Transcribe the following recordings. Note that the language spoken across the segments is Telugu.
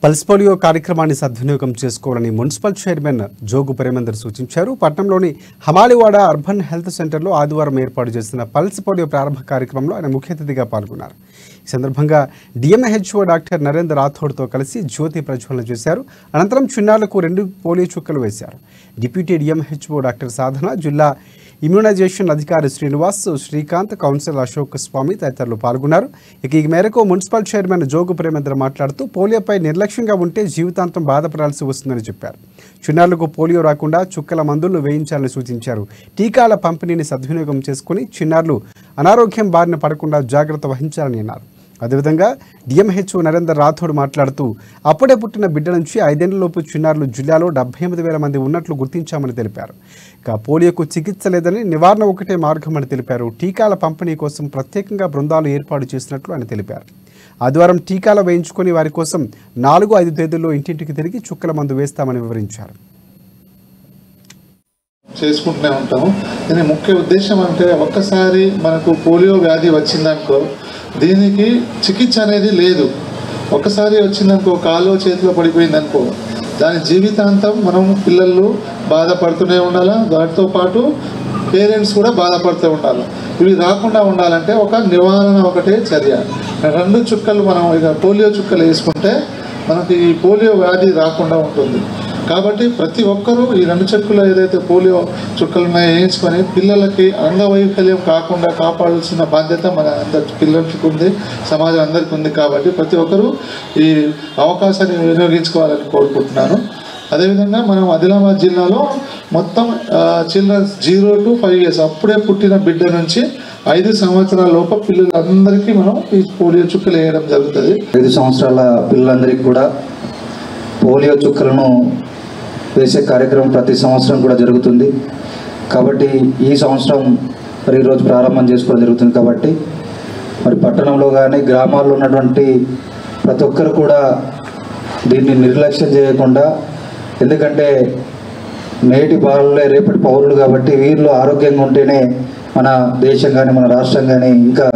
పల్స్ పోలియో కార్యక్రమాన్ని సద్వినియోగం చేసుకోవాలని మున్సిపల్ చైర్మన్ జోగు ప్రేమేందర్ సూచించారు. పట్టణంలోని హమాలివాడ అర్బన్ హెల్త్ సెంటర్లో ఆదివారం ఏర్పాటు చేసిన పల్స్ పోలియో ప్రారంభ కార్యక్రమంలో ఆయన ముఖ్య అతిథిగా పాల్గొన్నారు. ఈ సందర్భంగా డిఎంహెచ్ఓ డాక్టర్ నరేంద్ర రాథోడ్తో కలిసి జ్యోతి ప్రజ్వలన చేశారు. అనంతరం చిన్నారులకు 2 పోలియో చుక్కలు వేశారు. డిప్యూటీ డిఎంహెచ్ఓ డాక్టర్ సాధన, జిల్లా ఇమ్యూనైజేషన్ అధికారి శ్రీనివాస్, శ్రీకాంత్, కౌన్సిలర్ అశోక్ స్వామి తదితరులు పాల్గొన్నారు. ఈ మేరకు మున్సిపల్ చైర్మన్ జోగు ప్రేమేందర్ మాట్లాడుతూ పోలియోపై నిర్లక్ష్యంగా ఉంటే జీవితాంతం బాధపడాల్సి వస్తుందని చెప్పారు. చిన్నారులకు పోలియో రాకుండా చుక్కల మందులు వేయించాలని సూచించారు. టీకాల పంపిణీని సద్వినియోగం చేసుకుని చిన్నారులు అనారోగ్యం బారిన పడకుండా జాగ్రత్త వహించాలని అన్నారు. అదేవిధంగా డిఎంహెచ్ఓ నరేందర్ రాథోడ్ మాట్లాడుతూ అప్పుడే పుట్టిన బిడ్డ నుంచి 5 ఏళ్లలోపు చిన్నారులు జిల్లాలో 78,000 మంది ఉన్నట్లు గుర్తించామని తెలిపారు. ఇక పోలియోకు చికిత్స లేదని నివారణ ఒకటే మార్గమని తెలిపారు. టీకాల పంపిణీ కోసం ప్రత్యేకంగా బృందాలు ఏర్పాటు చేసినట్లు ఆయన తెలిపారు. ఆదివారం టీకాలు వేయించుకుని వారి కోసం 4-5 తేదీల్లో ఇంటింటికి తిరిగి చుక్కల మందు వేస్తామని వివరించారు. చేసుకుంటూనే ఉంటాము. దీని ముఖ్య ఉద్దేశం అంటే ఒక్కసారి మనకు పోలియో వ్యాధి వచ్చిందనుకో దీనికి చికిత్స అనేది లేదు. ఒక్కసారి వచ్చిందనుకో కాలో చేతిలో పడిపోయిందనుకో దాని జీవితాంతం మనం పిల్లలు బాధపడుతూనే ఉండాలి. దానితో పాటు పేరెంట్స్ కూడా బాధపడుతూ ఉండాలి. ఇవి రాకుండా ఉండాలంటే ఒక నివారణ ఒకటే చర్య. 2 చుక్కలు మనం ఇక పోలియో చుక్కలు వేసుకుంటే మనకి ఈ పోలియో వ్యాధి రాకుండా ఉంటుంది. కాబట్టి ప్రతి ఒక్కరూ ఈ 2 చుక్కలు ఏదైతే పోలియో చుక్కలు ఉన్నాయో వేయించుకొని పిల్లలకి అంగవైకల్యం కాకుండా కాపాడాల్సిన బాధ్యత మన అందరి పిల్లలకి ఉంది, సమాజం అందరికీ ఉంది. కాబట్టి ప్రతి ఒక్కరూ ఈ అవకాశాన్ని వినియోగించుకోవాలని కోరుకుంటున్నాను. అదేవిధంగా మనం ఆదిలాబాద్ జిల్లాలో మొత్తం చిల్డ్రన్స్ 0 to 5 years అప్పుడే పుట్టిన బిడ్డ నుంచి 5 సంవత్సరాల లోపు పిల్లలందరికీ మనం ఈ పోలియో చుక్కలు వేయడం జరుగుతుంది. 5 సంవత్సరాల పిల్లలందరికీ కూడా పోలియో చుక్కలను వేసే కార్యక్రమం ప్రతి సంవత్సరం కూడా జరుగుతుంది. కాబట్టి ఈ సంవత్సరం మరి ఈరోజు ప్రారంభం చేసుకోవడం జరుగుతుంది. కాబట్టి మరి పట్టణంలో కానీ గ్రామాల్లో ఉన్నటువంటి ప్రతి ఒక్కరు కూడా దీన్ని నిర్లక్ష్యం చేయకుండా, ఎందుకంటే నేటి బాలలే రేపటి పౌరులు కాబట్టి వీళ్ళు ఆరోగ్యంగా ఉంటేనే మన దేశం కానీ మన రాష్ట్రం కానీ ఇంకా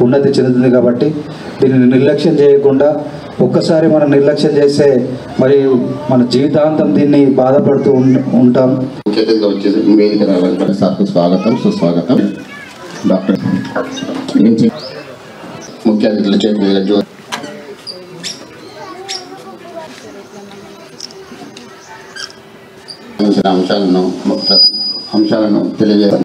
ఉన్నతి చెందుతుంది. కాబట్టి దీన్ని నిర్లక్ష్యం చేయకుండా ఒక్కసారి మనం నిర్లక్ష్యం చేస్తే మరి మన జీవితాంతం దీన్ని బాధపడుతూ ఉంటాం. ముఖ్య అతిథిగా వచ్చేసి వేదిక రావాలంటే సార్కు స్వాగతం, సుస్వాగతం. డాక్టర్ ముఖ్య అతిథుల చేతి అంశాలను తెలియజేస్తారు.